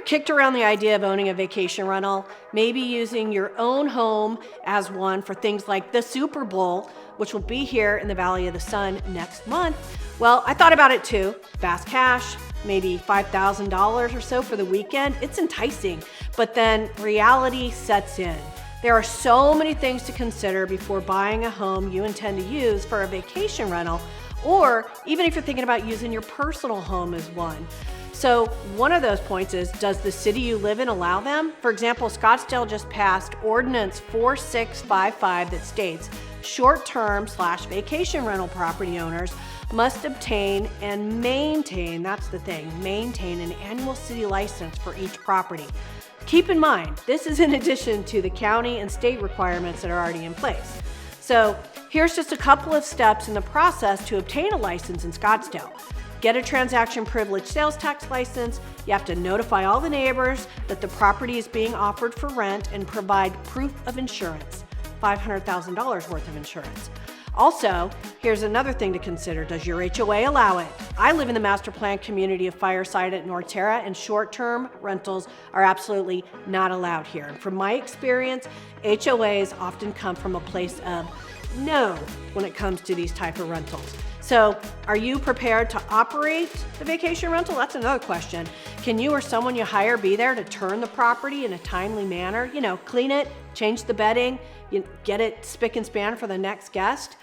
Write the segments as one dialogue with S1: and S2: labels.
S1: kicked around the idea of owning a vacation rental, maybe using your own home as one for things like the Super Bowl, which will be here in the Valley of the Sun next month. Well, I thought about it too. Fast cash, maybe $5,000 or so for the weekend. It's enticing, but then reality sets in. There are so many things to consider before buying a home you intend to use for a vacation rental, or even if you're thinking about using your personal home as one. So one of those points is, does the city you live in allow them? For example, Scottsdale just passed Ordinance 4655 that states short-term/vacation rental property owners must obtain and maintain, that's the thing, maintain an annual city license for each property. Keep in mind, this is in addition to the county and state requirements that are already in place. So here's just a couple of steps in the process to obtain a license in Scottsdale. Get a transaction privilege sales tax license. You have to notify all the neighbors that the property is being offered for rent and provide proof of insurance, $500,000 worth of insurance. Also, here's another thing to consider. Does your HOA allow it? I live in the master plan community of Fireside at Norterra, and short-term rentals are absolutely not allowed here. And from my experience, HOAs often come from a place of no when it comes to these type of rentals. So are you prepared to operate the vacation rental? That's another question. Can you or someone you hire be there to turn the property in a timely manner? You know, clean it, change the bedding, get it spick and span for the next guest.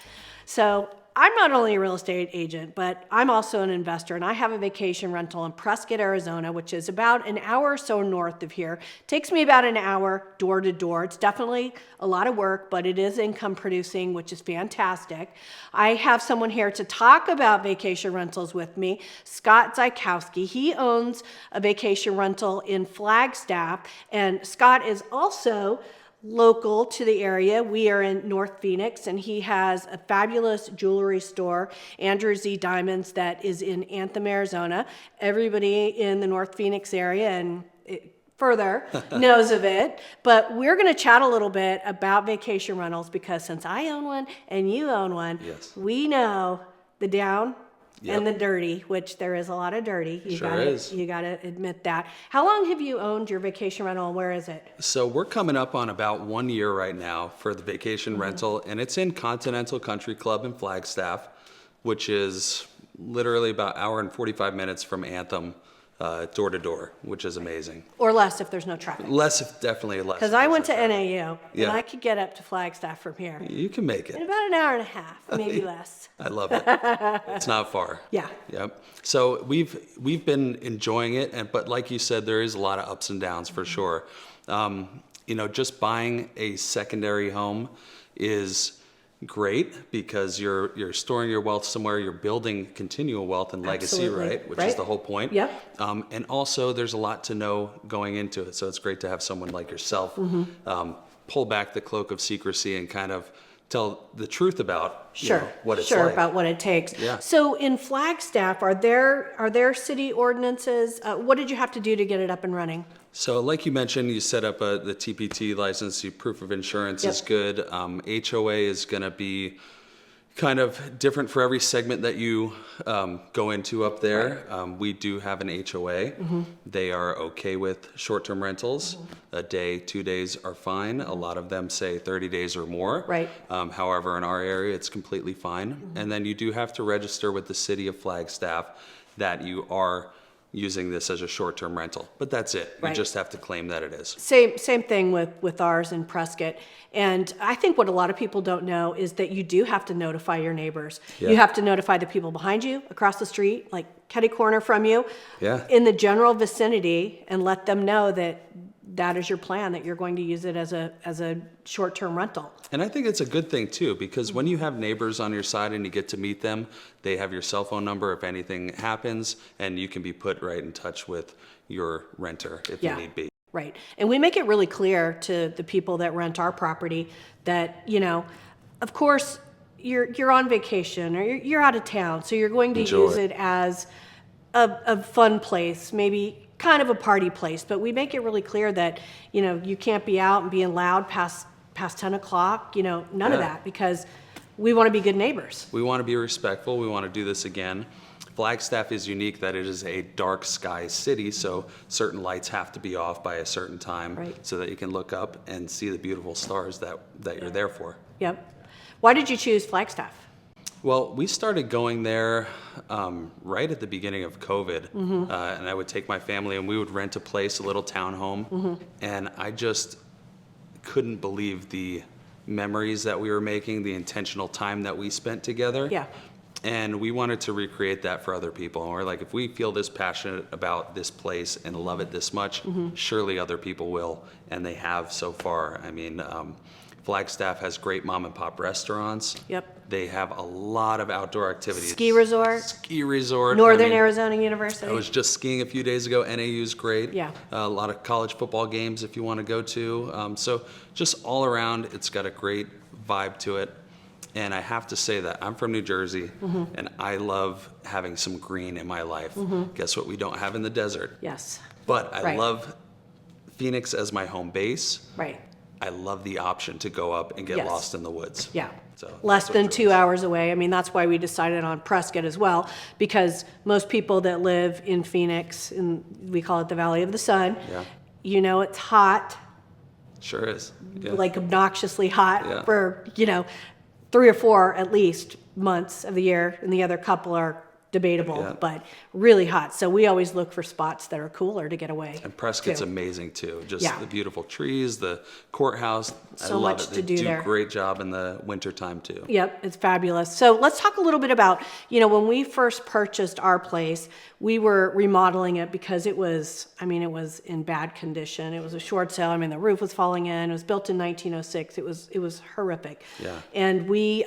S1: So I'm not only a real estate agent, but I'm also an investor, and I have a vacation rental in Prescott, Arizona, which is about an hour or so north of here. It takes me about an hour door to door. It's definitely a lot of work, but it is income producing, which is fantastic. I have someone here to talk about vacation rentals with me, Scott Zykowski. He owns a vacation rental in Flagstaff, and Scott is also local to the area. We are in North Phoenix, and he has a fabulous jewelry store, Andrew Z Diamonds, that is in Anthem, Arizona. Everybody in the North Phoenix area and further knows of it. But we're going to chat a little bit about vacation rentals, because since I own one and you own one,
S2: yes,
S1: we know the down and the dirty, which there is a lot of dirty. You got to admit that. How long have you owned your vacation rental, and where is it?
S2: So we're coming up on about 1 year right now for the vacation rental, and it's in Continental Country Club in Flagstaff, which is literally about an hour and 45 minutes from Anthem, door to door, which is amazing.
S1: Or less if there's no traffic.
S2: Definitely less.
S1: Because I went to NAU, and I could get up to Flagstaff from here.
S2: You can make it.
S1: In about an hour and a half, maybe less.
S2: I love it. It's not far.
S1: Yeah.
S2: Yep. So we've been enjoying it, but like you said, there is a lot of ups and downs for sure. Just buying a secondary home is great because you're storing your wealth somewhere, you're building continual wealth and legacy, right? Which is the whole point.
S1: Yep.
S2: And also there's a lot to know going into it. So it's great to have someone like yourself pull back the cloak of secrecy and kind of tell the truth about what it's like.
S1: About what it takes.
S2: Yeah.
S1: So in Flagstaff, are there city ordinances? What did you have to do to get it up and running?
S2: So like you mentioned, you set up the TPT license, your proof of insurance is good. HOA is going to be kind of different for every segment that you go into up there. Right. We do have an HOA. They are okay with short-term rentals. A day, 2 days are fine. A lot of them say 30 days or more. Right. However, in our area, it's completely fine. And then you do have to register with the city of Flagstaff that you are using this as a short-term rental, but that's it. You just have to claim that it is.
S1: Same thing with ours in Prescott. And I think what a lot of people don't know is that you do have to notify your neighbors. Yeah. You have to notify the people behind you, across the street, like catty corner from you, in the general vicinity, and let them know that is your plan, that you're going to use it as a short-term rental.
S2: And I think it's a good thing too, because when you have neighbors on your side and you get to meet them, they have your cell phone number if anything happens, and you can be put right in touch with your renter if you need be.
S1: Right. And we make it really clear to the people that rent our property that, of course, you're on vacation or you're out of town, so you're going to use it as a fun place, maybe kind of a party place, but we make it really clear that, you can't be out and being loud past 10 o'clock, none of that, because we want to be good neighbors.
S2: We want to be respectful. We want to do this again. Flagstaff is unique that it is a dark sky city, so certain lights have to be off by a certain time
S1: Right.
S2: so that you can look up and see the beautiful stars that you're there for.
S1: Yep. Why did you choose Flagstaff?
S2: Well, we started going there right at the beginning of COVID, and I would take my family and we would rent a place, a little townhome, and I just couldn't believe the memories that we were making, the intentional time that we spent together.
S1: Yeah.
S2: And we wanted to recreate that for other people. And we're like, if we feel this passionate about this place and love it this much, surely other people will. And they have so far. I mean, Flagstaff has great mom and pop restaurants.
S1: Yep.
S2: They have a lot of outdoor activities.
S1: Ski resort.
S2: Ski resort.
S1: Northern
S2: I mean,
S1: Arizona University.
S2: I was just skiing a few days ago. NAU's great.
S1: Yeah.
S2: A lot of college football games if you want to go to. So just all around, it's got a great vibe to it. And I have to say that I'm from New Jersey, and I love having some green in my life. Guess what we don't have in the desert?
S1: Yes.
S2: But I
S1: Right.
S2: love Phoenix as my home base.
S1: Right.
S2: I love the option to go up and get
S1: Yes.
S2: lost in the woods.
S1: Yeah.
S2: So
S1: Less
S2: that's what
S1: than
S2: drove
S1: 2
S2: us.
S1: hours away. I mean, that's why we decided on Prescott as well, because most people that live in Phoenix, and we call it the Valley of the Sun,
S2: Yeah.
S1: you know, it's hot,
S2: Sure is. Yeah.
S1: like obnoxiously hot
S2: Yeah.
S1: for, 3 or 4 at least months of the year, and the other couple are debatable,
S2: Yeah.
S1: but really hot. So we always look for spots that are cooler to get away.
S2: And Prescott's
S1: to.
S2: amazing too. Just
S1: Yeah.
S2: the beautiful trees, the courthouse. I
S1: So
S2: love
S1: much
S2: it.
S1: to
S2: They
S1: do there.
S2: a great job in the wintertime too.
S1: Yep, it's fabulous. So let's talk a little bit about, when we first purchased our place, we were remodeling it because it was in bad condition. It was a short sale. I mean, the roof was falling in. It was built in 1906. It was horrific.
S2: Yeah.
S1: And we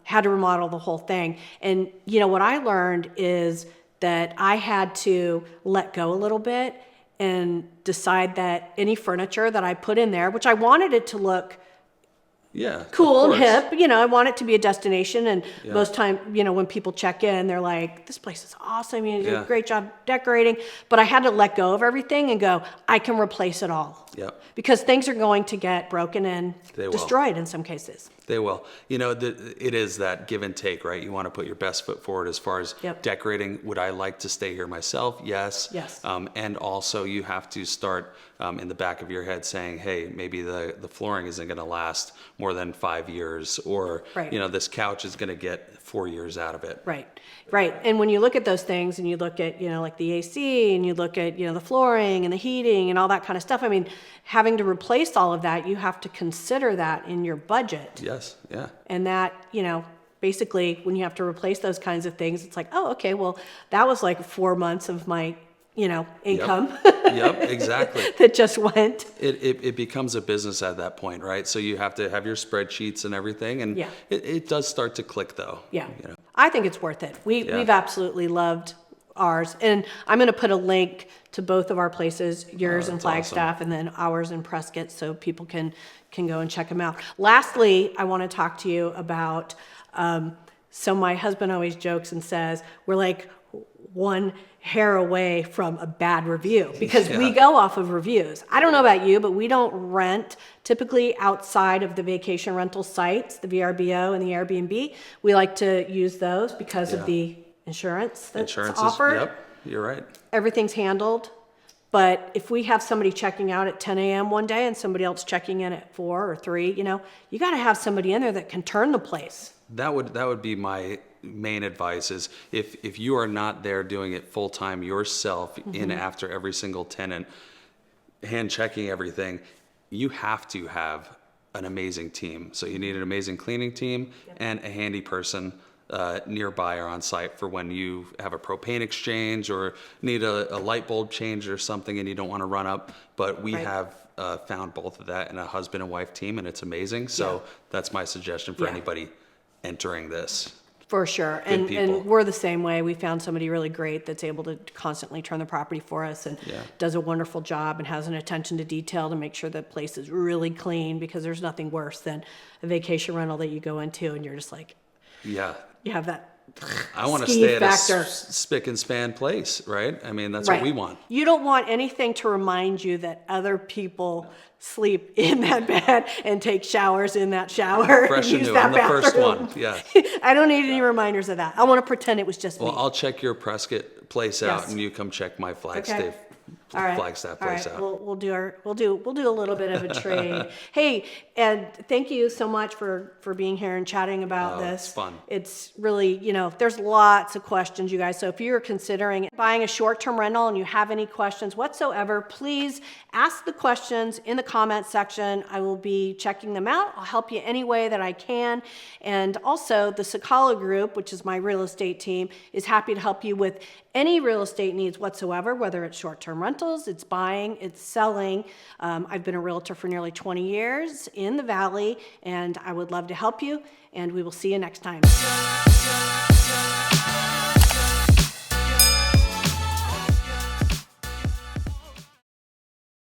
S1: had to remodel the whole thing. And, what I learned is that I had to let go a little bit and decide that any furniture that I put in there, which I wanted it to look
S2: Yeah.
S1: cool
S2: of
S1: and
S2: course.
S1: hip. I want it to be a destination. And
S2: Yeah.
S1: most time, when people check in, they're like, this place is awesome. You did
S2: Yeah.
S1: a great job decorating. But I had to let go of everything and go, I can replace it all.
S2: Yep.
S1: Because things are going to get broken and
S2: They will.
S1: destroyed in some cases.
S2: They will. It is that give and take, right? You want to put your best foot forward as far as
S1: Yep.
S2: decorating. Would I like to stay here myself? Yes.
S1: Yes.
S2: And also you have to start in the back of your head saying, hey, maybe the flooring isn't going to last more than 5 years, or,
S1: Right.
S2: this couch is going to get 4 years out of it.
S1: Right, right. And when you look at those things and you look at, like the AC and you look at, the flooring and the heating and all that kind of stuff, I mean, having to replace all of that, you have to consider that in your budget.
S2: Yes. Yeah.
S1: And that, basically when you have to replace those kinds of things, it's like, oh, okay, well, that was like 4 months of my, income
S2: Yep. Exactly.
S1: that just went.
S2: It becomes a business at that point, right? So you have to have your spreadsheets and everything, and
S1: Yeah.
S2: it does start to click though.
S1: Yeah. I think it's worth it.
S2: Yeah.
S1: We've absolutely loved ours. And I'm going to put a link to both of our places, yours in
S2: that's
S1: Flagstaff and then ours in Prescott, so people can go and check them out. Lastly, I want to talk to you about, so my husband always jokes and says, we're like one hair away from a bad review because we
S2: Yeah.
S1: go off of reviews. I don't know about you, but we don't rent typically outside of the vacation rental sites, the VRBO and the Airbnb. We like to use those because
S2: Yeah.
S1: of the insurance that's
S2: Insurance
S1: offered.
S2: Yep. You're right.
S1: Everything's handled. But if we have somebody checking out at 10 a.m. one day and somebody else checking in at 4 or 3, you got to have somebody in there that can turn the place.
S2: That would be my main advice is if you are not there doing it full time yourself in after every single tenant, hand checking everything, you have to have an amazing team. So you need an amazing cleaning team and a handy person nearby or on site for when you have a propane exchange or need a light bulb change or something and you don't want to run up. But we
S1: Right.
S2: have found both of that in a husband and wife team, and it's amazing. So that's my suggestion for
S1: Yeah.
S2: anybody entering this.
S1: For sure.
S2: Good people.
S1: And we're the same way. We found somebody really great that's able to constantly turn the property for us and
S2: Yeah.
S1: does a wonderful job and has an attention to detail to make sure the place is really clean, because there's nothing worse than a vacation rental that you go into and you're just like,
S2: Yeah.
S1: you have that
S2: I want to
S1: Ski
S2: stay at a
S1: factor.
S2: spick and span place, right? I mean, that's
S1: Right.
S2: what we want.
S1: You don't want anything to remind you that other people sleep in that bed and take showers in that shower.
S2: Fresh
S1: and
S2: and
S1: use
S2: new.
S1: that
S2: I'm the first
S1: bathroom.
S2: one. Yeah.
S1: I don't need any reminders of that. I want to pretend it was just
S2: Well,
S1: me.
S2: I'll check your Prescott place out,
S1: Yes.
S2: and you come check my Flagstaff
S1: Okay. All right.
S2: Flagstaff
S1: All
S2: place
S1: right.
S2: out.
S1: We'll do a little bit of a trade. Hey, and thank you so much for being here and chatting about this.
S2: It's fun.
S1: It's really, there's lots of questions, you guys. So if you're considering buying a short-term rental and you have any questions whatsoever, please ask the questions in the comment section. I will be checking them out. I'll help you any way that I can. And also the Sakala group, which is my real estate team, is happy to help you with any real estate needs whatsoever, whether it's short-term rentals, it's buying, it's selling. I've been a realtor for nearly 20 years in the Valley, and I would love to help you, and we will see you next time.